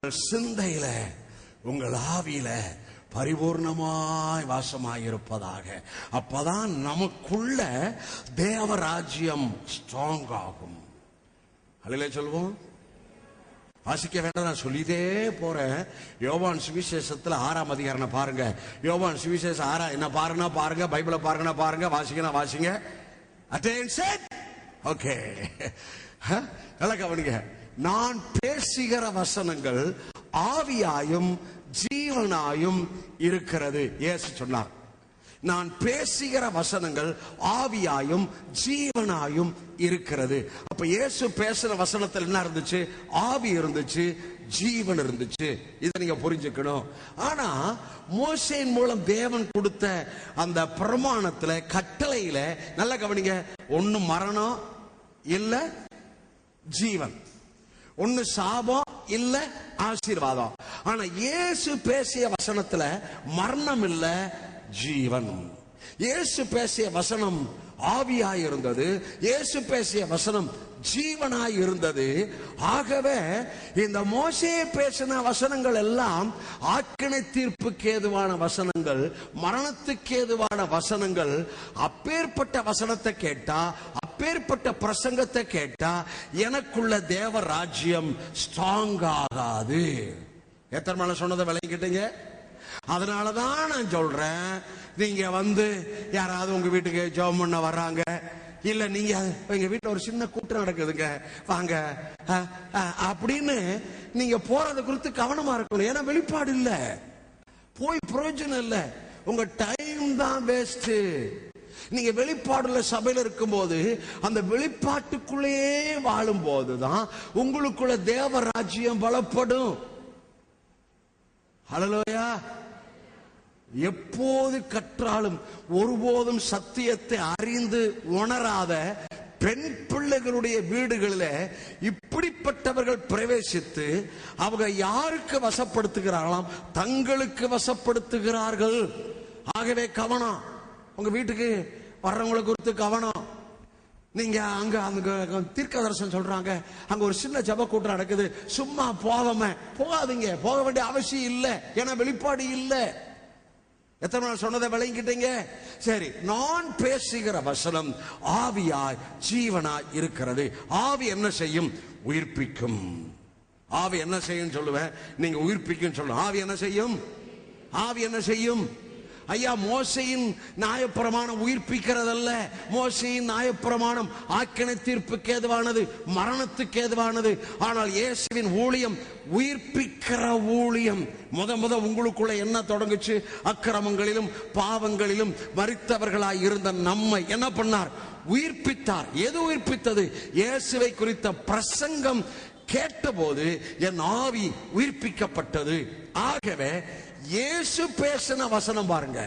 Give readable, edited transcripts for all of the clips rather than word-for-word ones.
சிந்தையில உங்கள் ஆவியில பரிபூர்ணமாய் வாசமாயிருப்பதாக. அப்பதான் நமக்குள்ள தேவராஜ்யம் ஸ்ட்ராங் ஆகும். அல்லேலூயா சொல்லுவோம். வாசிக்க வேண்டாம், நான் சொல்லிட்டே போறேன். யோவான் சுவிசேஷத்துல 6ஆம் அதிகாரம் பாருங்க. யோவான் சுவிசேஷம் 6 என்ன பாருங்க பாருங்க, பைபிளை பாருங்க பாருங்க, வாசிங்க வாசிங்க. அட்டென்ஷன். ஓகே, நல்லா கவனிங்க. நான் பேசுகிற வசனங்கள் ஆவியாயும் ஜீவனாயும் இருக்கிறது. இயேசு சொன்னார், நான் பேசுகிற வசனங்கள் ஆவியாயும் ஜீவனாயும் இருக்கிறது. அப்ப இயேசு பேசுற வசனத்தில் என்ன இருந்துச்சு? ஆவி இருந்துச்சு, ஜீவன் இருந்துச்சு. இதை நீங்க புரிஞ்சுக்கணும். ஆனா மோசேயின் மூலம் தேவன் கொடுத்த அந்த பிரமாணத்துல, கட்டளையில நல்ல கவனிங்க, ஒன்னு மரணம் இல்ல ஜீவன், ஒன்னு சாபம் இல்ல ஆசீர்வாதம். ஆனா இயேசு பேசிய வசனத்துல மரணம் இல்ல, ஜீவன். இயேசு பேசிய வசனம் ஆவியாய் இருந்தது, இயேசு பேசிய வசனம் ஜீவனாய் இருந்தது. ஆகவே இந்த மோசே பேசின வசனங்கள் எல்லாம் ஆக்கினை தீர்ப்புக்கு ஏதுவான வசனங்கள், மரணத்துக்கு ஏதுவான வசனங்கள். அப்பேற்பட்ட வசனத்தை கேட்டா, அப்பேற்பட்ட பிரசங்கத்தை கேட்டா எனக்குள்ள தேவ ராஜ்யம் ஸ்ட்ராங் ஆகாது. எத்தனை மணி சொன்னதை விளங்கிட்டீங்க? அதனாலதான் நான் சொல்றேன், நீங்க யாராவது உங்க வீட்டுக்கு ஜெபம் பண்ண வர்றாங்க, இல்ல நீங்க எங்க வீட்டுல ஒரு சின்ன கூட்டம் நடக்குதுங்க வாங்க அப்படின்னு நீங்க போறதை குறித்து கவனமா இருக்கணும். ஏன்னா வெளிப்பாடு இல்ல, போய் பிரயோஜனம் இல்ல, உங்க டைம் தான் வேஸ்ட். நீங்க வெளிப்பாடுள்ள சபையில இருக்கும் போது, அந்த வெளிப்பாட்டுக்குள்ளேயே வாழும் போதுதான் உங்களுக்குள்ள தேவ ராஜ்யம் பலப்படும். ஹல்லேலூயா. எப்போது கற்றாலும் ஒருபோதும் சத்தியத்தை அறிந்து உணராத பெண் பிள்ளைகளுடைய வீடுகளில் இப்படிப்பட்டவர்கள் பிரவேசித்து அவங்க யாருக்கு வசப்படுத்துகிறார்களாம்? தங்களுக்கு வசப்படுத்துகிறார்கள். ஆகவே கவனம், உங்க வீட்டுக்கு வர்றவங்களை குறித்து கவனம். நீங்க அங்க தீர்க்க தரிசனம் சொல்றாங்க, அங்க ஒரு சின்ன ஜெப கூட்டம் நடக்குது, சும்மா போகாதீங்க. போக வேண்டிய அவசியம் இல்லை, ஏன்னா வெளிப்பாடு இல்லை. எத்தனை நாள் சொன்னதை விளங்கிட்டீங்க? சரி, நான் பேசுகிற வசனம் ஆவியாய் ஜீவனாய் இருக்கிறது. ஆவி என்ன செய்யும்? உயிர்ப்பிக்கும். ஆவி என்ன செய்யும் சொல்லுவேன், நீங்க உயிர்ப்பிக்கும் சொல்லணும். ஆவி என்ன செய்யும்? ஆவி என்ன செய்யும்? ஐயா, மோசையின் நியாயப்பிரமாணம் உயிர்ப்பிக்கிறதல்ல. மோசையின் நியாயப்பிரமாணம் ஆக்கினை தீர்ப்புக்கு ஏதுவானது, மரணத்துக்கு ஏதுவானது. ஆனால் இயேசுவின் ஊழியம் உயிர்ப்பிக்கிற ஊழியம். முத உங்களுக்குள்ள என்ன தொடங்குச்சு? அக்கிரமங்களிலும் பாவங்களிலும் மரித்தவர்களாய் இருந்த நம்மை என்ன பண்ணார்? உயிர்ப்பித்தார். எது உயிர்ப்பித்தது? இயேசுவை குறித்த பிரசங்கம் கேட்டபோது என் ஆவி உயிர்ப்பிக்கப்பட்டது. ஆகவே இயேசு பேசின வசனம் பாருங்க,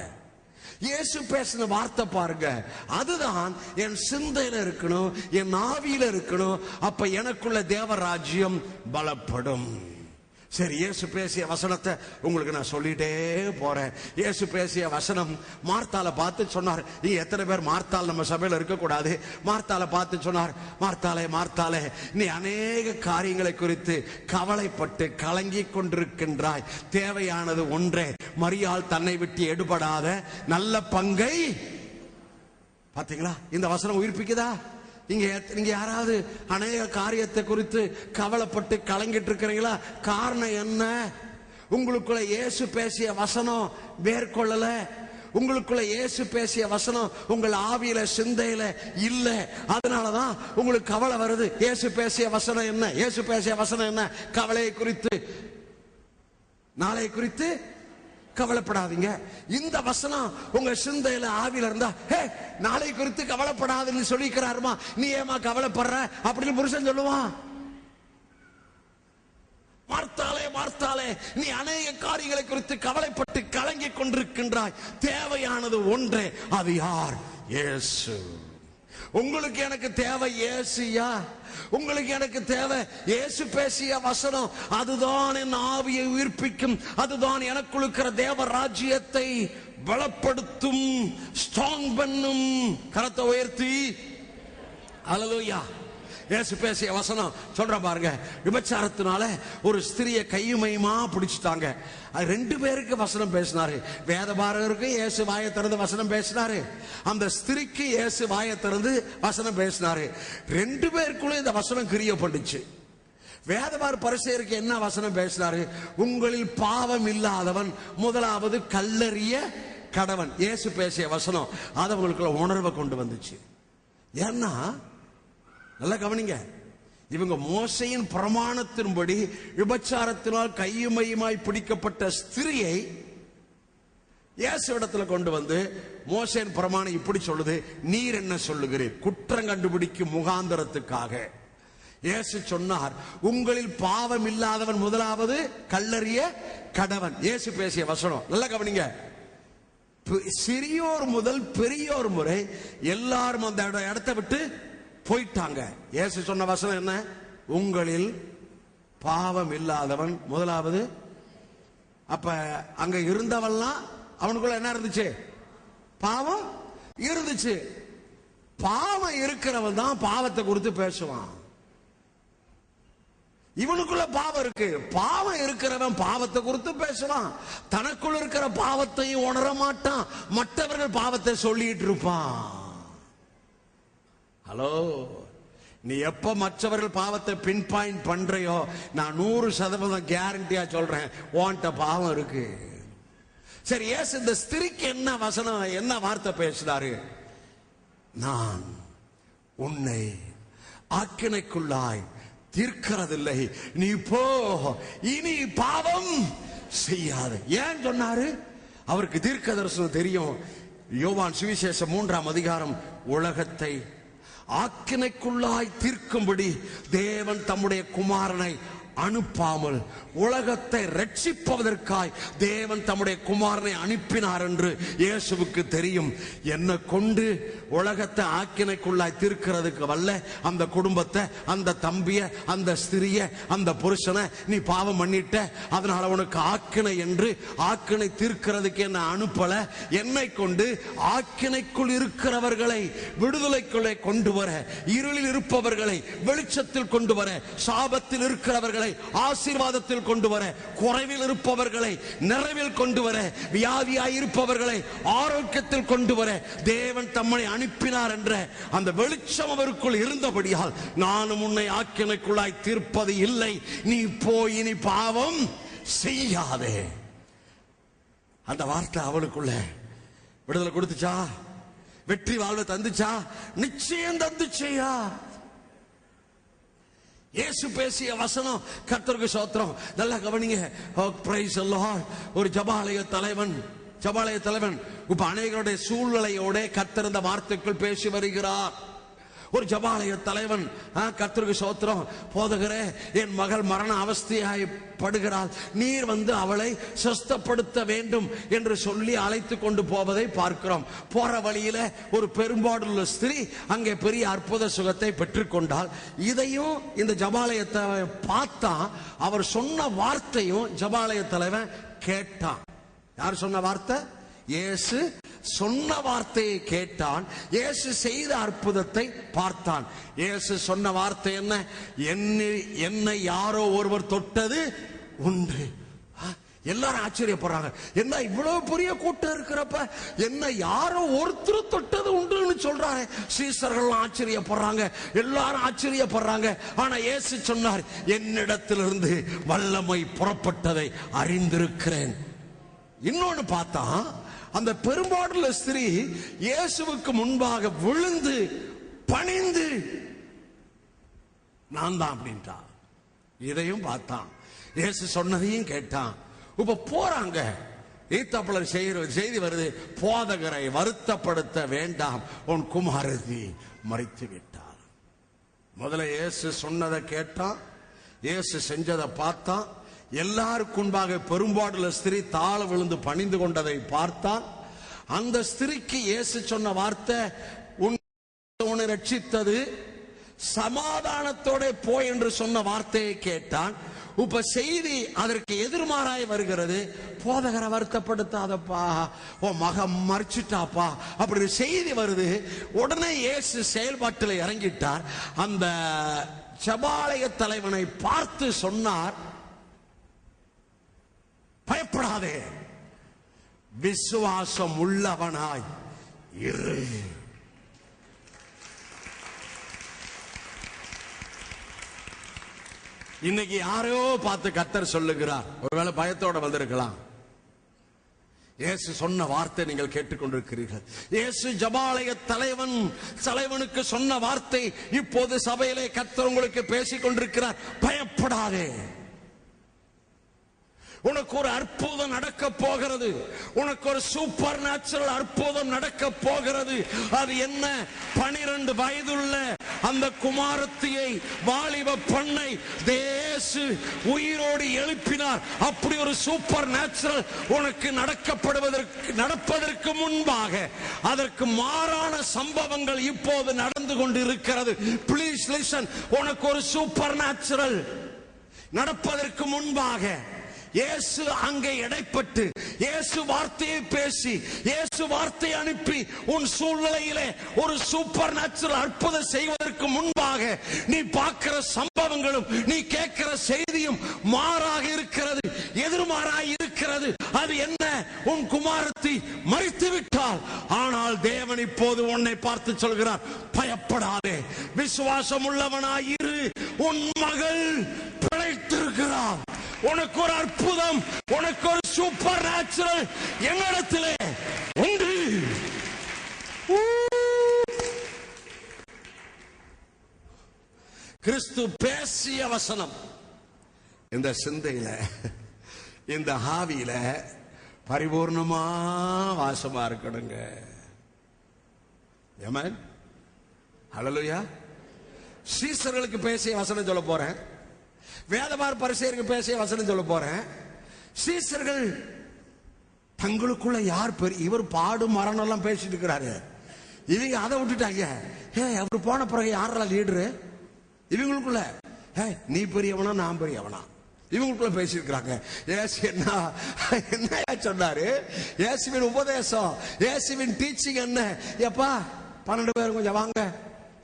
இயேசு பேசின வார்த்தை பாருங்க, அதுதான் என் சிந்தையில இருக்கணும், என் ஆவியில இருக்கணும். அப்ப எனக்குள்ள தேவராஜ்யம் பலப்படும். சரி, இயேசு பேசிய வசனத்தை உங்களுக்கு நான் சொல்லிட்டே போறேன். இயேசு பேசிய வசனம் மார்த்தால பார்த்து சொன்னார். நீ எத்தனை பேர் மார்த்தால் நம்ம சபையில இருக்க கூடாது? மார்த்தால பார்த்து சொன்னார், மார்த்தாலே நீ அநேக காரியங்களை குறித்து கவலைப்பட்டு கலங்கி கொண்டிருக்கின்றாய். தேவையானது ஒன்றே, மரியாள் தன்னை விட்டு எடுபடாத நல்ல பங்கை. பாத்தீங்களா? இந்த வசனம் உயிர்ப்பிக்குதா? நீங்க யாராவது அநேக காரியத்தை குறித்து கவலைப்பட்டு கலங்கிட்டு இருக்கிறீங்களா? காரணம் என்ன? உங்களுக்குள்ள இயேசு பேசிய வசனம் மேற்கொள்ளல. உங்களுக்குள்ள இயேசு பேசிய வசனம் உங்கள் ஆவியில சிந்தையில இல்ல. அதனாலதான் உங்களுக்கு கவலை வருது. இயேசு பேசிய வசனம் என்ன? இயேசு பேசிய வசனம் என்ன? கவலையை குறித்து, நாளை குறித்து கவலைப்படாதீங்க. இந்த வசனம் உங்க சிந்தையில ஆவியில இருந்தா, நாளை குறித்து கவலைப்படாதுன்னு சொல்லிக்கிறாருமா, நீ ஏமா கவலைப்படுற அப்படின்னு புருஷன் சொல்லுவான். மார்த்தாலே நீ அநேக காரியங்களை குறித்து கவலைப்பட்டு கலங்கி கொண்டிருக்கின்றாய். தேவையானது ஒன்றே, அது யார்? இயேசு. உங்களுக்கு எனக்கு தேவை இயேசுயா. உங்களுக்கு எனக்கு தேவை இயேசு பேசிய வசனம். அதுதான் என் ஆவியை உயிர்ப்பிக்கும். அதுதான் எனக்குள்ள இருக்கிற தேவ ராஜ்யத்தை பலப்படுத்தும், ஸ்ட்ராங் பண்ணும். கரத்தை உயர்த்தி ஹல்லேலூயா. இயேசு பேசிய வசனம் சொல்ற பாருங்க. விபச்சாரத்தினால ஒரு ஸ்திரியை கையுமையுமா பிடிச்சிட்டாங்க. அது 2 பேருக்கு வசனம் பேசினாரு. வேதபாரகருக்கு இயேசு வாயை திறந்து வசனம் பேசினாரு, அந்த ஸ்திரிக்கு இயேசு வாயை திறந்து வசனம் பேசினாரு. 2 பேருக்குள்ள இந்த வசனம் கிரியப்பட்டுச்சு. வேதபார பரிசேயருக்கு என்ன வசனம் பேசினாரு? உங்களில் பாவம் இல்லாதவன் முதலாவது கல்லறிய கடவன். இயேசு பேசிய வசனம் அது அவங்களுக்குள்ள உணர்வை கொண்டு வந்துச்சு. ஏன்னா நல்லா கவனிங்க, இவங்க மோசையின் பிரமாணத்தின்படி விபச்சாரத்தினால் கையுமையுமாய் பிடிக்கப்பட்ட ஸ்திரியை இயேசு இடத்துல கொண்டு வந்து, மோசையின் பிரமாணம் இப்படி சொல்லுது, நீர் என்ன சொல்லுகிறீர்? குற்றம் கண்டுபிடிக்கும் முகாந்தரத்துக்காக இயேசு சொன்னார், உங்களில் பாவம் இல்லாதவன் முதலாவது கல்லறிய கடவன். இயேசு பேசிய வசனம் நல்லா கவனிங்க. சிறியோர் முதல் பெரியோர் முறை எல்லாரும் அந்த இடத்தை விட்டு போயிட்டாங்க. இயேசு சொன்ன வசனம் என்ன? உங்களில் பாவம் இல்லாதவன் முதலாவது. அப்ப அங்க இருந்தவன்லாம் அவனுக்குள்ள என்ன இருந்துச்சு? பாவம் இருந்துச்சு. பாவம் இருக்கிறவன் தான் பாவத்தை குறித்து பேசுவான். இவனுக்குள்ள பாவம் இருக்கு. பாவம் இருக்கிறவன் பாவத்தை குறித்து பேசலாம். தனக்குள்ள இருக்கிற பாவத்தையும் உணர மாட்டான். மற்றவர்கள் பாவத்தை சொல்லிட்டு இருப்பான். ஹலோ, நீ எப்ப மற்றவர்கள் பாவத்தை பின் பாயிண்ட் பண்றையோ, நான் 100% கேரண்டியா சொல்றேன், உன்கிட்ட பாவம் இருக்கு. சரி, ஏசு இந்த ஸ்திரிக்கு என்ன வசனம், என்ன வார்த்தை பேசுறாரு? நான் உன்னை ஆக்கினைக்குள்ளாய் தீர்க்கிறதில்லை, நீ போ, இனி பாவம் செய்யாது. ஏன் சொன்னாரு? அவருக்கு தீர்க்க தரிசனம் தெரியும். யோவான் சுவிசேஷம் 3ஆம் அதிகாரம், உலகத்தை ஆக்கினைக்குள்ளாய் தீர்க்கும்படி தேவன் தம்முடைய குமாரனை அனுப்பாமல் உலகத்தை ரட்சிப்பதற்காய் தேவன் தம்முடைய குமாரனை அனுப்பினார் என்று இயேசுவுக்கு தெரியும். என்ன கொண்டு உலகத்தை ஆக்கினைக்குள்ளாய் தீர்க்கிறதுக்கு வல்ல அந்த குடும்பத்தை, அந்த தம்பிய, அந்த ஸ்திரிய, அந்த புருஷனை நீ பாவம் பண்ணிட்ட, அதனால உனக்கு ஆக்கினை என்று ஆக்கினை தீர்க்கிறதுக்கு என்ன அனுப்பல. என்னை கொண்டு ஆக்கினைக்குள் இருக்கிறவர்களை விடுதலைக்குள்ளே கொண்டு வர, இருளில் இருப்பவர்களை வெளிச்சத்தில் கொண்டு வர, சாபத்தில் இருக்கிறவர்களை ஆசீர்வாதத்தில் கொண்டு வர, குறைவில் இருப்பவர்களை நிறைவில் கொண்டு வர, வியாதியாய் இருப்பவர்களை ஆரோக்கியத்தில் கொண்டு வர தேவன் தம்மை அனுப்பினார் என்ற அந்த வெளிச்சம் அவருக்குள் இருந்தபடியால், நானும் உன்னை ஆக்கினைக்குள்ளாய் தீர்ப்பது இல்லை, நீ போய் இனி பாவம் செய்யாதே. அந்த வார்த்தை அவளுக்குள்ள விடுதலை கொடுத்துச்சா? வெற்றி வாழ்வை தந்துச்சா? நிச்சயம் தந்துச்சையா? இயேசு பேசிய வசனம், கர்த்தருக்கு ஸ்தோத்திரம். நல்லா கவனிங்க. Praise the Lord. ஒரு ஜெபாலய தலைவன் இப்ப அநேகருடைய சூழ்நிலையோட கர்த்தர் இந்த வார்த்தைக்குள் பேசி வருகிறார். ஒரு ஜெபாலய தலைவன், கர்த்தருக்கு ஸ்தோத்திரம், போதகரே, என் மகள் மரண அவஸ்தையாய் படுகிறாள், நீர் வந்து அவளை சுஸ்தப்படுத்த வேண்டும் என்று சொல்லி அழைத்து கொண்டு போவதை பார்க்கிறோம். போற வழியில ஒரு பெரும்பாடுள்ள ஸ்திரீ அங்கே பெரிய அற்புத சுகத்தை பெற்றுக்கொண்டாள். இதையும் இந்த ஜெபாலயத்தை பார்த்தா, அவர் சொன்ன வார்த்தையும் ஜெபாலய தலைவன் கேட்டான். யார் சொன்ன வார்த்தை? இயேசு சொன்ன வார்த்தையை கேட்டான். இயேசு செய்த அற்புதத்தை பார்த்தான். இயேசு சொன்ன வார்த்தை என்ன? என்னை யாரோ ஒருவர் தொட்டது உண்டு. எல்லாரும் ஆச்சரியப்படுறாங்க. என்ன இவ்வளவு பெரிய கூட்டம் இருக்கிறப்ப என்ன யாரோ ஒருத்தர் தொட்டது உண்டுன்னு சொல்றாரு. சீசர்கள் ஆச்சரியப்படுறாங்க, எல்லாரும் ஆச்சரியப்படுறாங்க. ஆனா இயேசு சொன்னார், என்னிடத்திலிருந்து வல்லமை புறப்பட்டதை அறிந்திருக்கிறேன். இன்னொன்னு பார்த்தா, அந்த பெரும்பாடுள்ள ஸ்திரீ இயேசுவுக்கு முன்பாக விழுந்து பணிந்து நான் தான் அப்படின்ட்டா. இதையும் பார்த்தான், இயேசு சொன்னதையும் கேட்டான். இப்ப போறாங்க. ஈத்தாப்பலர் செய்தி வருது, போதகரை வருத்தப்படுத்த வேண்டாம், உன் குமாரதி மரித்து விட்டார். முதல்ல இயேசு சொன்னதை கேட்டான், இயேசு செஞ்சதை பார்த்தான். எல்லாருக்கும் முன்பாக பெரும்பாடுள்ள ஸ்திரீ தாழ விழுந்து பணிந்து கொண்டதை பார்த்தான். அந்த ஸ்திரீக்கு இயேசு சொன்ன வார்த்தை, உன்னை ரட்சித்தது, சமாதானத்தோட போய் என்று சொன்ன வார்த்தையை கேட்டான். இப்ப செய்தி அதற்கு எதிர்மாறாய் வருகிறது. போதகரை வருத்தப்படுத்தாதப்பா, ஓ மகன் மறிச்சிட்டாப்பா அப்படி செய்தி வருது. உடனே இயேசு செயல்பாட்டில் இறங்கிட்டார். அந்த ஜெபாலய தலைவனை பார்த்து சொன்னார், பயப்படாதே, விசுவாசம் உள்ளவனாய் இரு. இன்னைக்கு யாரையோ பார்த்து கர்த்தர் சொல்லுகிறார். ஒருவேளை பயத்தோட வந்திருக்கலாம். இயேசு சொன்ன வார்த்தை நீங்கள் கேட்டுக்கொண்டிருக்கிறீர்கள். இயேசு ஜெபாலய தலைவனுக்கு சொன்ன வார்த்தை இப்போது சபையிலே கர்த்தர் உங்களுக்கு பேசிக் கொண்டிருக்கிறார். பயப்படாதே, உனக்கு ஒரு அற்புதம் நடக்க போகிறது. உனக்கு ஒரு சூப்பர் நேச்சுரல் அற்புதம் நடக்க போகிறது. அது என்ன? 12 வயதுள்ள அந்த குமாரத்தியை, வாலிப பெண்ணை இயேசு உயிரோடு எழுப்பினார். அப்படி ஒரு சூப்பர் நேச்சுரல் உனக்கு நடப்பதற்கு முன்பாக அதற்கு மாறான சம்பவங்கள் இப்போது நடந்து கொண்டிருக்கிறது. Please listen. உனக்கு ஒரு சூப்பர் நேச்சுரல் நடப்பதற்கு முன்பாக இயேசு அங்கே இடைப்பட்டு, இயேசு வார்த்தையை பேசி, இயேசு வார்த்தையை அனுப்பி உன் சூழ்நிலையிலே ஒரு சூப்பர் நேச்சுரல் அற்புதம் செய்வதற்கு முன்பாக நீ பார்க்கிற சம்பவங்களும் நீ கேட்கிற செய்தியும் மாறாக இருக்கிறது, எதிர்மாறாக இருக்கிறது. அது என்ன? உன் குமாரத்தி மரித்து விட்டால். ஆனால் தேவன் இப்போது உன்னை பார்த்து சொல்கிறார், பயப்படாதே, விசுவாசம் உள்ளவனாயிரு, உன் மகள் பிழைத்திருக்கிறார். உனக்கு ஒரு அற்புதம், உனக்கு ஒரு சூப்பர் நேச்சுரல் என்னிடத்திலே உண்டு. கிறிஸ்து பேசிய வசனம் இந்த சிந்தையில, இந்த ஆவியில பரிபூர்ணமா வாசமா இருக்கணுங்க. ஆமென். ஹல்லேலூயா. சீசர்களுக்கு பேசிய வசனம் சொல்ல போறேன். வேதபார பரிசேயருக்கு பேசிய வசனம் சொல்ல போறேன். சீசர்கள் தங்களுக்குள்ள யார் பெரிய, இவர் பாடு மரணம் எல்லாம் பேசிட்டு இருக்கிறாரு, இவங்க அதை விட்டுட்டாங்க. அவர் போன பிறகு யாரெல்லாம் லீடரு? இவங்களுக்குள்ள நீ பெரியவனா நான் பெரியவனா இவங்களுக்குள்ள பேசியிருக்கிறாங்க. ஏசு என்ன சொன்னாரு? இயேசுவின் உபதேசம், இயேசுவின் டீச்சிங் என்ன? எப்பா 12 பேர் கொஞ்சம் வாங்க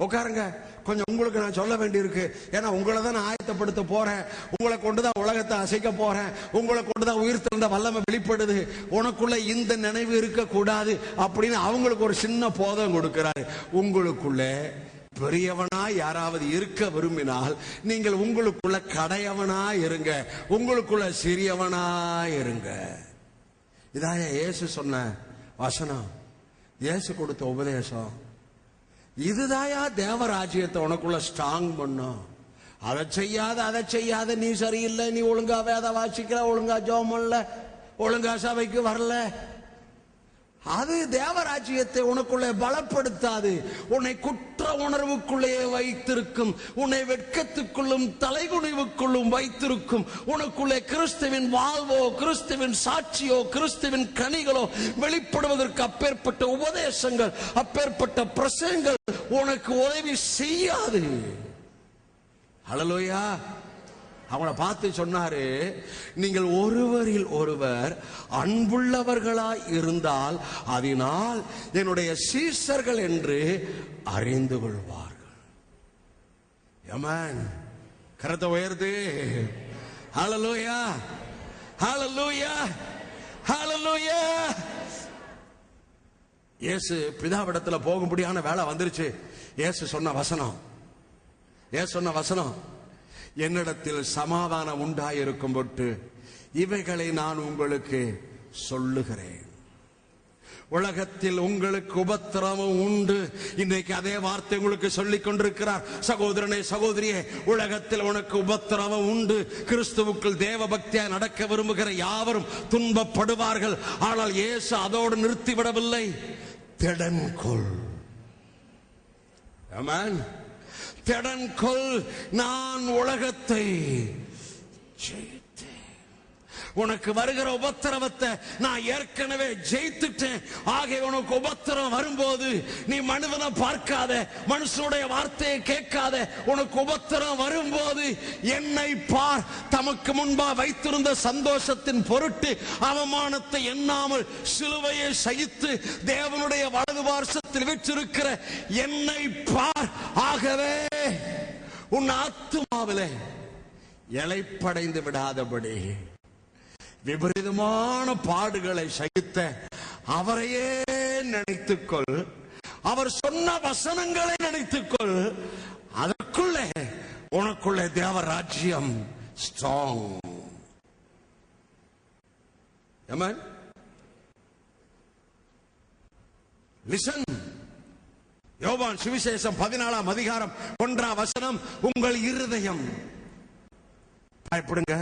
உட்காருங்க, கொஞ்சம் உங்களுக்கு நான் சொல்ல வேண்டி இருக்கு. ஏன்னா உங்களை தான் நான் ஆயத்தப்படுத்த போறேன், உங்களை கொண்டுதான் உலகத்தை அசைக்க போறேன், உங்களை கொண்டுதான் உயிர் திறந்த வல்லமை வெளிப்படுது, உனக்குள்ள இந்த நினைவு இருக்க கூடாது அப்படின்னு அவங்களுக்கு ஒரு சின்ன போதம் கொடுக்கிறாரு. உங்களுக்குள்ள பெரியவனா யாராவது இருக்க விரும்பினால் நீங்கள் உங்களுக்குள்ள கடையவனா இருங்க, உங்களுக்குள்ள சிறியவனா இருங்க. இதாய இயேசு சொன்ன வசனம், இயேசு கொடுத்த உபதேசம். இதுதாயா தேவராஜ்யத்தை உனக்குள்ள ஸ்ட்ராங் பண்ணும். அதை செய்யாத, நீ சரியில்லை, நீ ஒழுங்கா வேத வாசிக்கல, ஒழுங்கா ஜெபம் பண்ணல, ஒழுங்கா சபைக்கு வரல, அது தேவராஜ்யத்தை உனக்குள்ளே பலப்படுத்தாது. உன்னை குற்ற உணர்வுக்குள்ளே வைத்திருக்கும், உன்னை வெட்கத்துக்குள்ளும் தலைகுனிவுக்குள்ளும் வைத்திருக்கும். உனக்குள்ளே கிறிஸ்துவின் வாழ்வோ, கிறிஸ்துவின் சாட்சியோ, கிறிஸ்துவின் கனிகளோ வெளிப்படுவதற்கு அப்பேற்பட்ட உபதேசங்கள், அப்பேற்பட்ட பிரசங்கள் உனக்கு உதவி செய்யாது. ஹல்லேலூயா. அவங்கள பார்த்து சொன்னாரு, நீங்கள் ஒருவரில் ஒருவர் அன்புள்ளவர்களாய் இருந்தால் அதனால் என்னுடைய சீஷர்கள் என்று அறிந்து கொள்வார்கள். ஆமென். கரத்தை உயர்த்து. ஹல்லேலூயா, ஹல்லேலூயா, ஹல்லேலூயா. இயேசு பிதாவிடத்துல போகும்படியான வேலை வந்துருச்சு. இயேசு சொன்ன வசனம், என்னிடத்தில் சமாதானம் உண்டாயிருக்கும் பொட்டு இவைகளை நான் உங்களுக்கு சொல்லுகிறேன். உலகத்தில் உங்களுக்கு உபத்திரவம் உண்டு. இன்றைக்கு அதே வார்த்தை உங்களுக்கு சொல்லிக் கொண்டிருக்கிறார். சகோதரனே, சகோதரியே, உலகத்தில் உனக்கு உபத்திரவம் உண்டு. கிறிஸ்துவுக்குள் தேவ பக்தியா நடக்க விரும்புகிற யாவரும் துன்பப்படுவார்கள். ஆனால் இயேசு அதோடு நிறுத்திவிடவில்லை. திடன்கொள். ஆமென். திடன்கொள், நான் உலகத்தை ஜெயித்தேன். உனக்கு வருகிற உபத்திரவத்தை நான் ஏற்கனவே ஜெயித்துட்டேன். ஆகிய உனக்கு உபத்திரம் வரும்போது நீ மனிதனை பார்க்காத, மனுஷனுடைய வார்த்தையை கேட்காத. உனக்கு உபத்திரம் வரும்போது என்னை பார். தமக்கு முன்பா வைத்திருந்த சந்தோஷத்தின் பொருட்டு அவமானத்தை எண்ணாமல் சிலுவையை சகித்து தேவனுடைய வலது பார்சத்தில் வீற்றிருக்கிற என்னை பார். ஆகவே உன் ஆத்துமாவிலே இளைப்படைந்து விடாதபடி விபரீதமான பாடுகளை சகித்த அவரையே நினைத்துக்கொள். அவர் சொன்ன வசனங்களை நினைத்துக்கொள். அதற்குள்ளே உனக்குள்ளே தேவராஜ்யம் ஸ்ட்ராங். ஆமென். லிசன். யோவான் சுவிசேஷம் 14ஆம் அதிகாரம் 1ஆம் வசனம். உங்கள் இருதயம் பயப்படுங்க,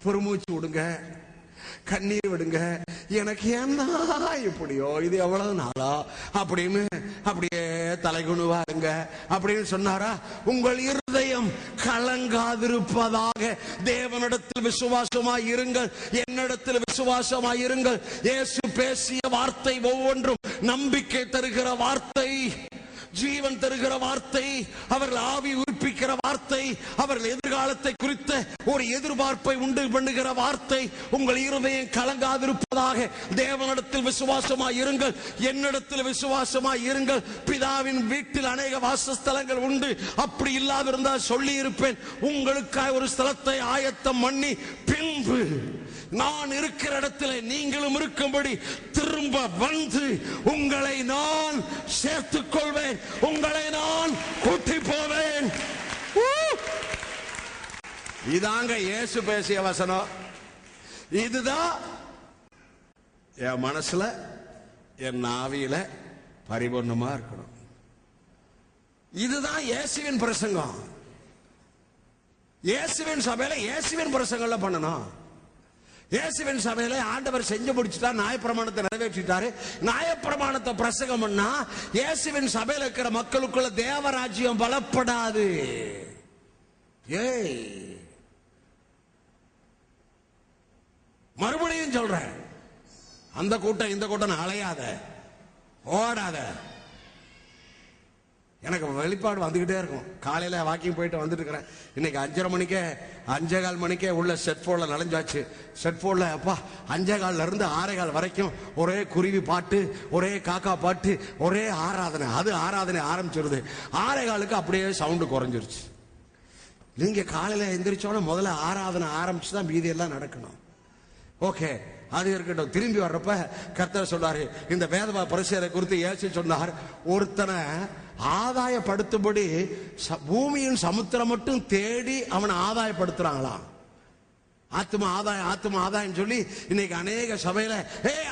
பெருமூச்சு விடுங்க, கண்ணீர் விடுங்க. எனக்கு என்ன இப்படியோ, இது எவ்வளவு நாளா அப்படின்னு அப்படியே தலைகுணுவாருங்க அப்படின்னு சொன்னாரா? உங்கள் இருதயம் கலங்காதிருப்பதாக தேவனிடத்தில் விசுவாசமாய் இருங்கள், என்னிடத்தில் விசுவாசமாய் இருங்கள். இயேசு பேசிய வார்த்தை ஒவ்வொன்றும் நம்பிக்கை தருகிற வார்த்தை, ஜீவன் தருகிற வார்த்தை, அவர்கள் ஆவி உயிர்ப்பிக்கிற வார்த்தை, அவர்கள் எதிர்காலத்தை குறித்த ஒரு எதிர்பார்ப்பை உண்டு பண்ணுகிற வார்த்தை. உங்கள் இருதயம் கலங்காதிருப்பதாக தேவனிடத்தில் விசுவாசமாய் இருங்கள், என்னிடத்தில் விசுவாசமாய் இருங்கள். பிதாவின் வீட்டில் அநேக வாசஸ்தலங்கள் உண்டு, அப்படி இல்லாதிருந்தால் சொல்லி இருப்பேன். உங்களுக்காக ஒரு ஸ்தலத்தை ஆயத்தம் பண்ணி பின்பு நான் இருக்கிற இடத்துல நீங்களும் இருக்கும்படி திரும்ப வந்து உங்களை நான் சேர்த்துக் கொள்வேன், உங்களை நான் கூட்டி போவேன். இதாங்க இயேசு பேசிய வசனம். இதுதான் என் மனசுல என் ஆவியில பரிபூர்ணமா இருக்கணும். இதுதான் இயேசுவின் பிரசங்கம். இயேசுவின் சபையில இயேசுவின் பிரசங்கம்ல பண்ணணும். இயேசுவின் சபையில ஆண்டவர் செஞ்சு முடிச்சுட்டார், நியாயப்பிரமாணத்தை நிறைவேற்றிட்டாரு. நியாயப்பிரமாணத்தை பிரசங்கம் பண்ணா இயேசுவின் சபையில இருக்கிற மக்களுக்குள்ள தேவராஜ்யம் பலப்படாது. ஏய், மறுபடியும் சொல்றேன், அந்த கூட்டம் இந்த கூட்டம் அலையாத, ஓடாத. எனக்கு வெளிப்பாடு வந்துகிட்டே இருக்கும். காலையில வாக்கிங் போயிட்டு வந்துட்டு இருக்கிறேன். இன்னைக்கு 5:30 மணிக்கே 5:15 மணிக்கே உள்ள செட் போர்ட்ல நனைஞ்சாச்சு. செட் போர்ட்ல அப்பா 5:15 இருந்து 6:15 வரைக்கும் ஒரே குருவி பாட்டு, ஒரே காக்கா பாட்டு, ஒரே ஆராதனை. அது ஆராதனை ஆரம்பிச்சிருது. 6:15 அப்படியே சவுண்டு குறைஞ்சிருச்சு. நீங்க காலையில எந்திரிச்சோட முதல்ல ஆராதனை ஆரம்பிச்சுதான் மீதி எல்லாம் நடக்கணும். ஓகே, அது இருக்கட்டும். திரும்பி வர்றப்ப கர்த்தர் சொல்றாரு, இந்த வேதவா பரிசேயரை குறித்து இயேசு சொன்னார், ஒருத்தனை ஆதாயப்படுத்தும்படி பூமியின் சமுத்திரம் மட்டும் தேடி அவனை ஆதாயப்படுத்துறாங்களாம். ஆத்துமா ஆதாயம், ஆத்துமா ஆதாயம் சொல்லி இன்னைக்கு அநேக சபையில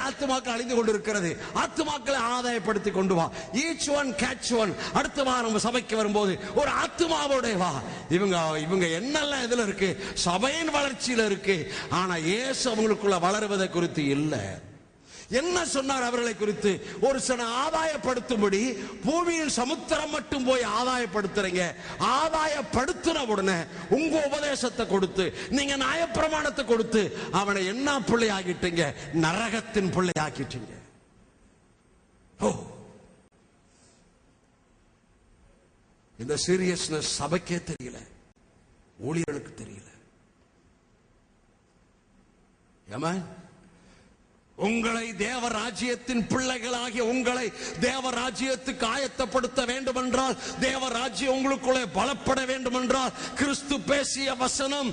ஆத்துமாக்கள் அழிந்து கொண்டு இருக்கிறது. ஆத்துமாக்களை ஆதாயப்படுத்தி கொண்டு வா, ஈச் ஒன் கேட்ச் ஒன். அடுத்த வாரம் சபைக்கு வரும்போது ஒரு ஆத்துமாவோட வா. இவங்க என்னெல்லாம் இதுல இருக்கு, சபையின் வளர்ச்சியில இருக்கு. ஆனா இயேசு அவங்களுக்குள்ள வளருவதை குறித்து இல்லை. என்ன சொன்னார் அவர்களை குறித்து? ஒரு சில ஆதாயப்படுத்தும்படி பூமியில் சமுத்திரம் மட்டும் போய் ஆதாயப்படுத்துறீங்க. ஆதாயப்படுத்தின உடனே உங்க உபதேசத்தை கொடுத்து, நீங்க நியாயப்பிரமாணத்தை கொடுத்து அவனை என்ன பிள்ளை ஆகிட்டீங்க? நரகத்தின் பிள்ளை ஆக்கிட்டீங்க. இந்த சீரியஸ்னஸ் சபைக்கே தெரியல, ஊழியர்களுக்கு தெரியல. ஆமென். உங்களை தேவராஜ்யத்தின் பிள்ளைகளாகிய உங்களை தேவராஜ்யத்துக்கு ஆயத்தப்படுத்த வேண்டும் என்றால், தேவராஜ்யம் உங்களுக்குள்ளே பலப்பட வேண்டும் என்றால், கிறிஸ்து பேசிய வசனம்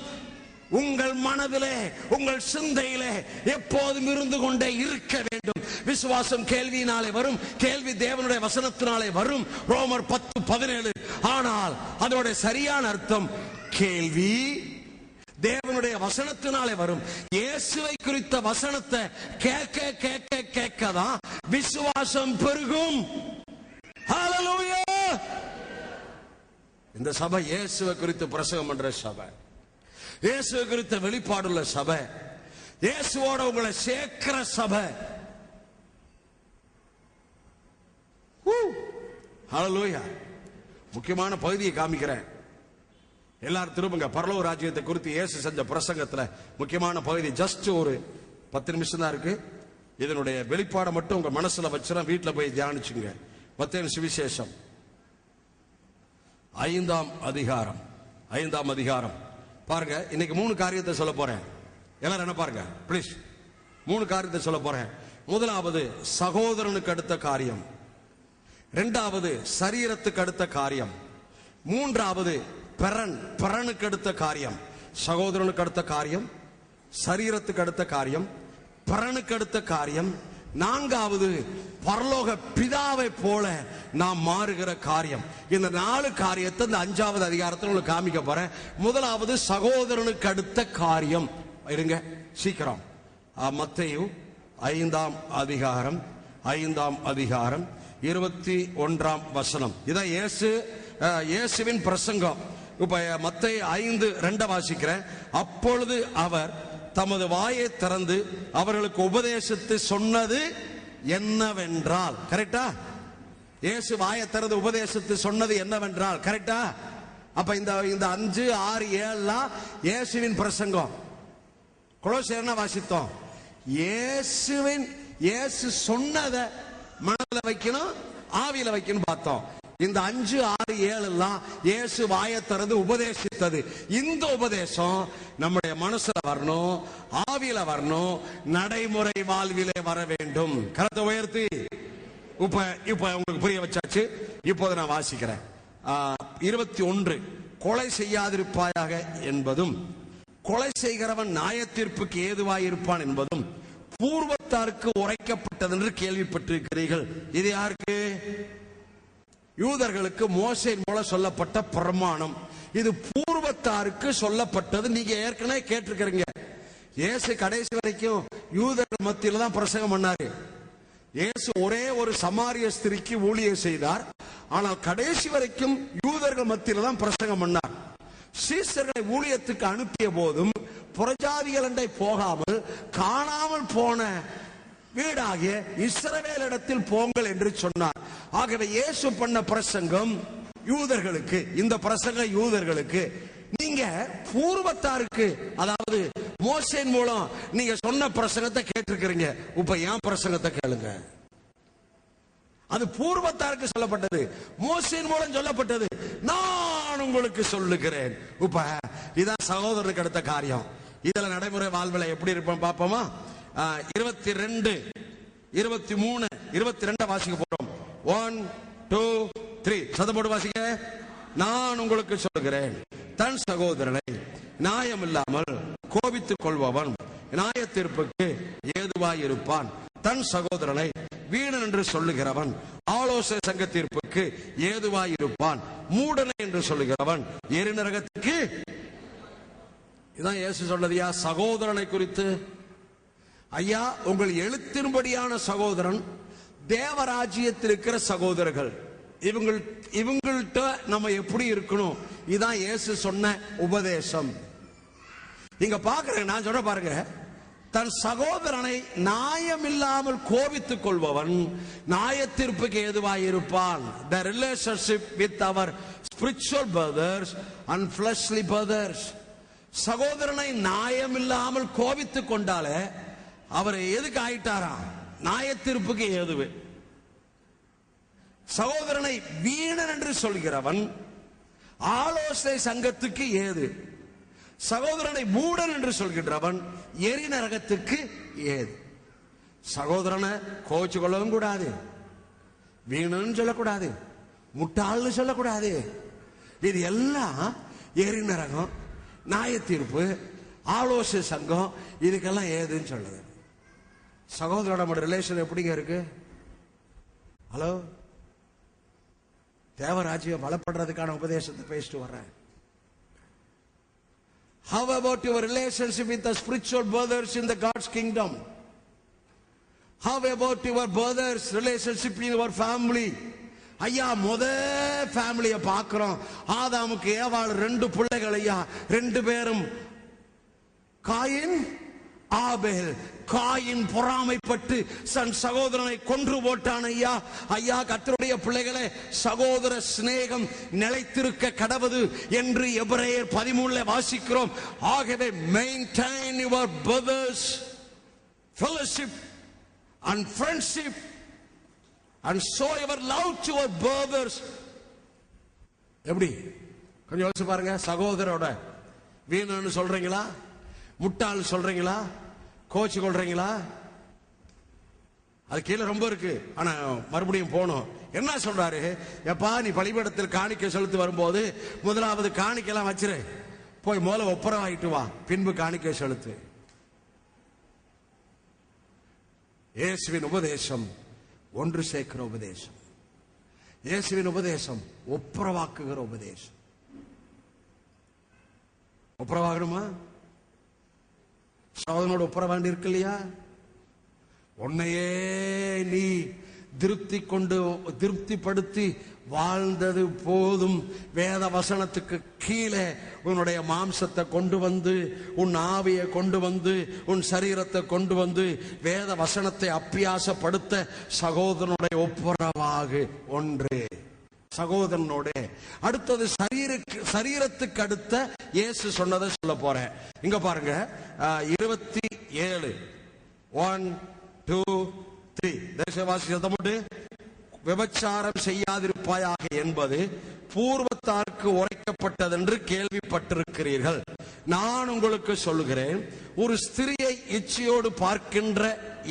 உங்கள் மனதிலே, உங்கள் சிந்தையிலே எப்போதும் இருந்து கொண்டே இருக்க வேண்டும். விசுவாசம் கேள்வியினாலே வரும், கேள்வி தேவனுடைய வசனத்தினாலே வரும். ரோமர் 10:17. ஆனால் அதனுடைய சரியான அர்த்தம் கேள்வி தேவனுடைய வசனத்தினாலே வரும். இயேசுவை குறித்த வசனத்தை கேட்க கேட்க கேட்கதான் விசுவாசம் பெருகும். ஹல்லேலூயா. இந்த சபை இயேசுவை குறித்து பிரசங்கம் பண்ற சபை, இயேசுவை குறித்த வெளிப்பாடுள்ள சபை, இயேசுவோட உங்களை சேர்க்கிற சபை. ஹல்லேலூயா. முக்கியமான பகுதியை காமிக்கிறேன். எல்லாரும் திரும்புங்க. பரலோக ராஜ்யத்தை குறித்து இயேசு செஞ்ச பிரசங்கத்துல முக்கியமான பகுதி, ஜஸ்ட் ஒரு 10 நிமிஷம் தான் இருக்கு. இதனுடைய வெளிப்பாடை மட்டும் உங்க மனசுல வச்சுனா வீட்டுல போய் தியானிச்சுங்க. மத்தேயு சுவிசேஷம் 5ஆம் அதிகாரம் பாருங்க. இன்னைக்கு 3 காரியத்தை சொல்ல போறேன். எல்லாரும் என்ன பாருங்க பிளீஸ். 3 காரியத்தை சொல்ல போறேன். முதலாவது சகோதரனுக்கு அடுத்த காரியம், இரண்டாவது சரீரத்துக்கு அடுத்த காரியம், மூன்றாவது பரனுக்கு அடுத்த காரியம். சகோதரனுக்கு அடுத்த காரியம், சரீரத்துக்கு அடுத்த காரியம், பரனுக்கு அடுத்த காரியம், நான்காவது பரலோக பிதாவை போல நாம் மாறுகிற காரியம். இந்த 4 காரியத்தை இந்த 5ஆவது அதிகாரத்தில் உங்களுக்கு காமிக்க போறேன். முதலாவது சகோதரனுக்கு அடுத்த காரியம். இருங்க சீக்கிரம். மத்தேயு 5ஆம் அதிகாரம் 21ஆம் வசனம். இதான் இயேசுவின் பிரசங்கம். இப்ப மத்தேயு 5:2 வாசிக்கிறேன். அப்பொழுது அவர் தமது வாயை திறந்து அவர்களுக்கு உபதேசித்து சொன்னது என்னவென்றால், கரெக்டா? இயேசு வாயை திறந்து உபதேசித்து சொன்னது என்னவென்றால், கரெக்டா? அப்ப இந்த 5, 6, 7 இயேசுவின் பிரசங்கம். கொலோசியர்னா வாசித்தோம். இயேசு சொன்னதை மனதில் வைக்கணும், ஆவியில வைக்கணும் பார்த்தோம். இந்த 5, 6, 7 இயேசு வாயை திறந்து உபதேசித்தது. இந்த உபதேசம் நம்முடைய மனசுல வரணும், ஆவியில வரணும், நடைமுறை வாழ்விலே வர வேண்டும். கரத்தை உயர்த்தி. இப்ப உங்களுக்கு புரிய வச்சாச்சு. இப்போது நான் வாசிக்கிறேன். 21. கொலை செய்யாதிருப்பாயாக என்பதும் கொலை செய்கிறவன் நியாயத்தீர்ப்புக்கு ஏதுவாயிருப்பான் என்பதும் பூர்வத்தாருக்கு உரைக்கப்பட்டது என்று கேள்விப்பட்டிருக்கிறீர்கள். இது யாருக்கு? யூதர்களுக்கு மோசேயின் மூலம் சொல்லப்பட்ட பிரமாணம். இது பூர்வத்தாருக்கு சொல்லப்பட்டது. நீங்க ஏற்கனவே கேட்டிருக்கிறீங்க. இயேசு கடைசி வரைக்கும் யூதர்கள் மத்தியில தான் பிரசங்கம் பண்ணாரு. இயேசு ஒரே ஒரு சமாரிய ஸ்திரிக்கு ஊழியம் செய்தார். ஆனால் கடைசி வரைக்கும் யூதர்கள் மத்தியில தான் பிரசங்கம் பண்ணார். சீசர்களை ஊழியத்துக்கு அனுப்பிய போதும் புறஜாதிகள் அண்டை போகாமல் காணாமல் போன வீடாகிய இஸ்ரவேலிடத்தில் போங்கள் என்று சொன்னார். ஆகவே இயேசு பண்ண பிரசங்கம் யூதர்களுக்கு. இந்த பிரசங்கம் யூதர்களுக்கு. நீங்க பூர்வத்தாருக்கு, அதாவது மோசேயின் மூலம் நீங்க சொன்ன பிரசங்கத்தை கேட்டிருக்கிறீங்க. இப்ப என் பிரசங்கத்தை கேளுங்க. அது பூர்வத்தாருக்கு சொல்லப்பட்டது, மோசேயின் மூலம் சொல்லப்பட்டது. நான் உங்களுக்கு சொல்லுகிறேன். இப்ப இதான் சகோதரனுக்கு அடுத்த காரியம். இதுல நடைமுறை வாழ்வில் எப்படி இருப்போம் பாப்போமா? 22, 23, 22 வாசிக்க போறோம். 1, 2, 3 சதமோடு வாசிக்க. நான் உங்களுக்கு சொல்லுகிறேன், தன் சகோதரனை நியாயம் இல்லாமல் கோபித்துக் கொள்பவன் நியாயத்தீர்ப்புக்கு ஏதுவாயிருப்பான். தன் சகோதரனை வீணன் என்று சொல்லுகிறவன் ஆலோசனை சங்க தீர்ப்புக்கு ஏதுவாயிருப்பான். மூடனை என்று சொல்லுகிறவன் எரிநரகத்துக்கு. இதான் இயேசு சொன்னதையா சகோதரனை குறித்து. ஐயா, உங்கள் எழுத்தின்படியான சகோதரன் தேவராஜ்யத்தில் இருக்கிற சகோதரர்கள். இவங்கள்ட்ட நம்ம எப்படி இருக்கணும்? இதான் இயேசு சொன்ன உபதேசம். இங்க பாக்குறேன், நான் சொல்ற பாருங்க. தன் சகோதரனை நியாயம் இல்லாமல் கோபித்துக் கொள்பவன் நியாயத்தீர்ப்புக்கு ஏதுவாயிருப்பான். The relationship with our spiritual brothers and fleshly brothers. சகோதரனை நியாயம் இல்லாமல் கோபித்துக் கொண்டாலே அவரை எதுக்கு ஆயிட்டாராம்? நியாயத்தீர்ப்புக்கு ஏதுவே. சகோதரனை வீணன் என்று சொல்கிறவன் ஆலோசனை சங்கத்துக்கு ஏது. சகோதரனை மூடன் என்று சொல்கின்றவன் எரிநரகத்துக்கு ஏது. சகோதரனை கோச்சு கொள்ளவும் கூடாது, வீணன்னு சொல்லக்கூடாது, முட்டாள்னு சொல்லக்கூடாது. இது எல்லாம் எரிநரகம், நியாயத்தீர்ப்பு, ஆலோசனை சங்கம், இதுக்கெல்லாம் ஏதுன்னு சொல்லுது. சகோதரோட ரிலேஷன் எப்படிங்க இருக்கு? ஹலோ, தேவராஜ்யம் பலப்படுறதுக்கான உபதேசத்தை பேசிட்டு வர்றேன். How about your relationship with the spiritual brothers in the God's kingdom? How about your brothers relationship in your family? ஐயா, ஃபேமிலிய பார்க்கிறோம். ஆதாமுக்கு ஏவாள் 2 பிள்ளைகள். ஐயா, 2 பேரும் காயின் ஆபேல் காயின் பொறாமைப்பட்டு தன் சகோதரனை கொன்று போட்டான். ஐயா ஐயா, கர்த்தருடைய பிள்ளைகளே, சகோதர சிநேகம் நிலைத்திருக்க கடவுது என்று எபிரேயர் 13 வாசிக்கிறோம். ஆகவே maintain your brothers fellowship and friendship and show your love to your brothers. எப்படி கொஞ்சம் யோசிச்சு பாருங்க. சகோதரோட வீணன்னு சொல்றீங்களா? முட்டாள் சொல்றீங்களா? கோச்சு கொள்றீங்களா? அது கீழே ரொம்ப இருக்கு. ஆனா மறுபடியும் போனோம். என்ன சொல்றாரு? எப்பா, நீ பலிபீடத்தில் காணிக்கை செலுத்தி வரும்போது முதலாவது காணிக்கைலாம் வச்சிரு, போய் முதல்ல ஒப்புரவாயிட்டு வா, பின்பு காணிக்கை செலுத்து. இயேசுவின் உபதேசம் ஒன்று சேர்க்கிற உபதேசம். இயேசுவின் உபதேசம் ஒப்புரவாக்குகிற உபதேசம். ஒப்புரவாகணுமா? சோதனோட ஒப்புரவாண்டி இருக்கு இல்லையா? உன்னையே நீ திருப்திப்படுத்தி வாழ்ந்தது போதும். வேத வசனத்துக்கு கீழே உன்னுடைய மாம்சத்தை கொண்டு வந்து, உன் ஆவியை கொண்டு வந்து, உன் சரீரத்தை கொண்டு வந்து வேத வசனத்தை அப்பியாசப்படுத்த சகோதரனுடைய ஒப்புரவாகு ஒன்று. சகோதரனோட அடுத்தது சரீரத்துக்கு அடுத்த இயேசு சொன்னதை சொல்ல போறேன். இங்க பாருங்க, 27 1 2 3 தேசவாசி சத்தமிட்டு, விபச்சாரம் செய்யாதிருப்பாயாக என்பது பூர்வத்தாருக்கு உரைக்கப்பட்டதென்று கேள்விப்பட்டிருக்கிறீர்கள். நான் உங்களுக்கு சொல்லுகிறேன், ஒரு ஸ்திரியை இச்சையோடு பார்க்கின்ற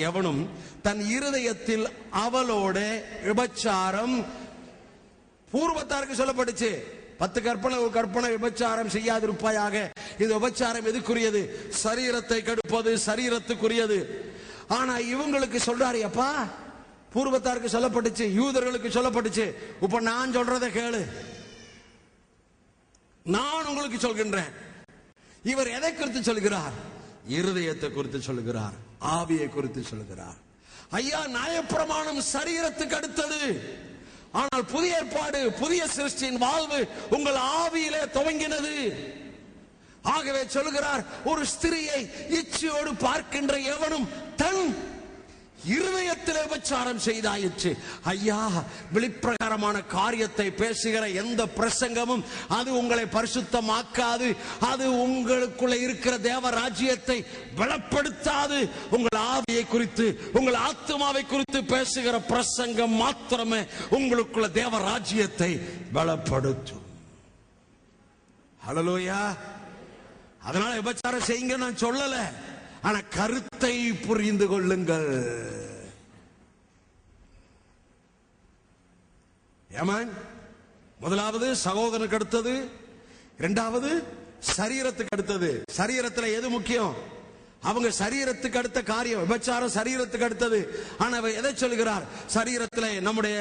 எவனும் தன் இருதயத்தில் அவளோட விபச்சாரம், பூர்வத்தாருக்கு சொல்லப்பட்டுச்சு 10 கற்பனை, ஒரு கற்பனை விபச்சாரம் செய்யாதிருப்பாயாக. இது விபச்சாரம் எதுக்குரியது? சரீரத்தை கெடுப்பது, சரீரத்துக்குரியது. ஆனா இவங்களுக்கு சொல்றாரு, அப்பா பூர்வத்தாருக்கு சொல்லப்பட்டுச்சு, யூதர்களுக்கு சொல்லப்பட்டுச்சு, இப்ப நான் சொல்றதை கேளு, நான் உங்களுக்கு சொல்கின்றேன். இவர் எதை குறித்து சொல்கிறார்? இருதயத்தை குறித்து சொல்கிறார், ஆவியை குறித்து சொல்கிறார். ஐயா, நியாயப்பிரமாணம் சரீரத்துக்கு அடுத்தது. ஆனால் புதிய ஏற்பாடு, புதிய சிருஷ்டியின் வாழ்வு உங்கள் ஆவியிலே துவங்கினது. ஆகவே சொல்கிறார், ஒரு ஸ்திரியை இச்சையோடு பார்க்கின்ற எவனும் தன் இருதயத்தில் விபச்சாரம் செய்தாயிற்று. ஐயா, வெளிப்பிரகாரமான காரியத்தை பேசுகிற எந்த பிரசங்கமும் அது உங்களை பரிசுத்தமாக்காது. அது உங்களுக்குள்ள இருக்கிற தேவ ராஜ்யத்தை பலப்படுத்தாது. உங்கள் ஆவியை குறித்து, உங்கள் ஆத்மாவை குறித்து பேசுகிற பிரசங்கம் மாத்திரமே உங்களுக்குள்ள தேவ ராஜ்யத்தை பலப்படுத்தும். ஹல்லேலூயா. அதனால விபச்சாரம் செய்யுங்க நான் சொல்லல, ஆனா கருத்தை புரிந்து கொள்ளுங்கள். முதலாவது சகோதரனுக்கு அடுத்தது, இரண்டாவது சரீரத்துக்கு அடுத்தது. சரீரத்தில் எது முக்கியம்? அவங்க சரீரத்துக்கு அடுத்த காரியம் விபச்சாரம், சரீரத்துக்கு அடுத்தது. ஆனா எதை சொல்கிறார்? சரீரத்தில் நம்முடைய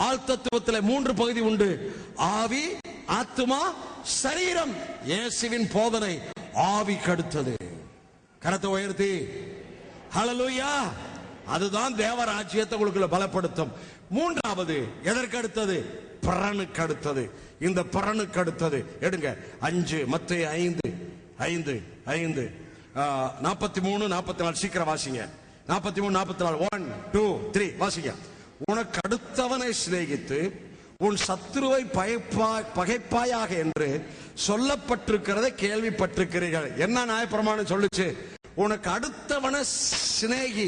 ஆழ்த்தத்துவத்தில் 3 பகுதி உண்டு: ஆவி, ஆத்துமா, சரீரம். இயேசுவின் போதனை ஆவிக்கு அடுத்தது. கரத்தை உயர்த்தி ஹல்லேலூயா. அதுதான் தேவராஜ்யத்தை உங்களுக்குள்ள பலப்படுத்தும். மூன்றாவது எதற்கு அடுத்தது? பிறனுக்கு அடுத்தது. இந்த பிறனுக்கு அடுத்தது எடுங்க 5 மத்தேயு 5:5 43 44 சீக்கிரம் வாசிங்க. 43 44 1 2 3 வாசிங்க. உனக்கு அடுத்தவனை சிநேகித்து உன் சத்துருவை பகைப்பாயாக என்று சொல்லப்பட்டிருக்கிறதை கேள்விப்பட்டிருக்கிறீர்கள். என்ன நியாயப்பிரமாணம் சொல்லுச்சு? உனக்கு அடுத்தவனை சிநேகி,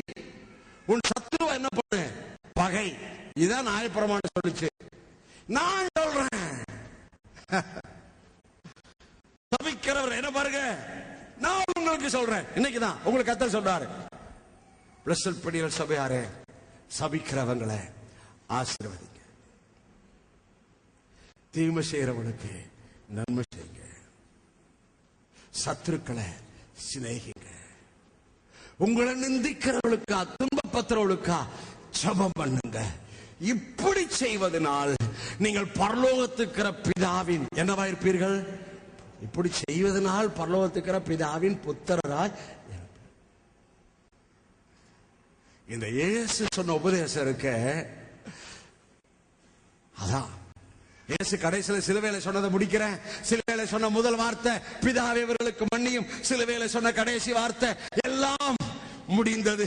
உன் சத்துருவை என்ன பண்ணு? பகை. இதான் நியாயப்பிரமாணம் சொல்லுச்சு. நான் சொல்றேன், சபிக்கிறவர் என்ன பாருங்க, நான் உங்களுக்கு சொல்றேன். இன்னைக்குதான் உங்களுக்கு கர்த்தர் சொல்றாரு, பிளஸ்ட் படிகள் சபையாரே, சபிக்கிறவங்களை ஆசீர்வதிங்க, தீமை செய்யறவனுக்கு நன்மை செய்யுங்க, சத்துருக்களை சிநேகிங்க, உங்களை நிந்திக்கிறவளுக்கா துன்பப்பத்திரவளுக்கா ஜெபம் பண்ணுங்க. இப்படி செய்வதனால் நீங்கள் பரலோகத்துக்கிற பிதாவின் என்னவாயிருப்பீர்கள்? இப்படி செய்வதனால் பரலோகத்துக்கிற பிதாவின் புத்திரராய். இந்த இயேசு சொன்ன உபதேசம் இருக்க, அதான் இயேசு கடைசியில சிலுவையில சொன்னதை முடிக்கிறேன். சிலுவையில சொன்ன முதல் வார்த்தை, பிதாவே இவர்களுக்கு மன்னியும். சிலுவையில சொன்ன கடைசி வார்த்தை, எல்லாம் முடிந்தது.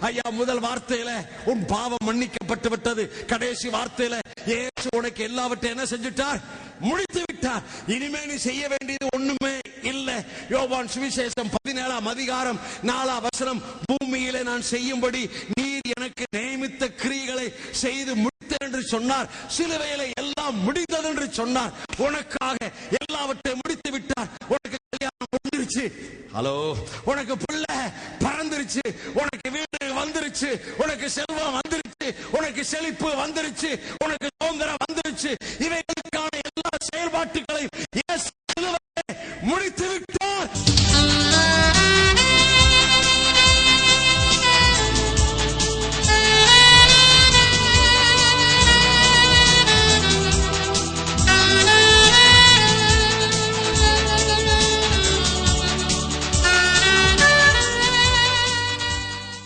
ஐயா, முதல் வார்த்தையில உன் பாவம் மன்னிக்கப்பட்டு விட்டது. கடைசி வார்த்தையில இயேசு உனக்கு எல்லாவற்றையும் என்ன செஞ்சிட்டார்? முடித்து விட்டார். இனிமே நீ செய்ய வேண்டியது ஒண்ணுமே இல்லை. யோவான் சுவிசேஷம் 17ஆம் அதிகாரம் 4ஆம் வசனம், பூமியிலே நான் செய்யும்படி நீர் எனக்கு நியமித்த கிரியைகளை செய்து முடித்தேன் என்று சொன்னார். சிலுவையிலே எல்லாம் முடிந்தது என்று சொன்னார். உனக்காக எல்லாவற்றையும் முடித்து விட்டார். உனக்கு கல்யாணம் முடிஞ்சிருச்சு. ஹலோ, உனக்கு பிள்ளை பறந்துருச்சு. உனக்கு வீடு வந்துருச்சு. உனக்கு செல்வம் வந்துருச்சு. உனக்கு செழிப்பு வந்துருச்சு. உனக்கு சுதந்திரம் வந்துருச்சு. இவைகளுக்கான எல்லா செயல்பாட்டுகளையும்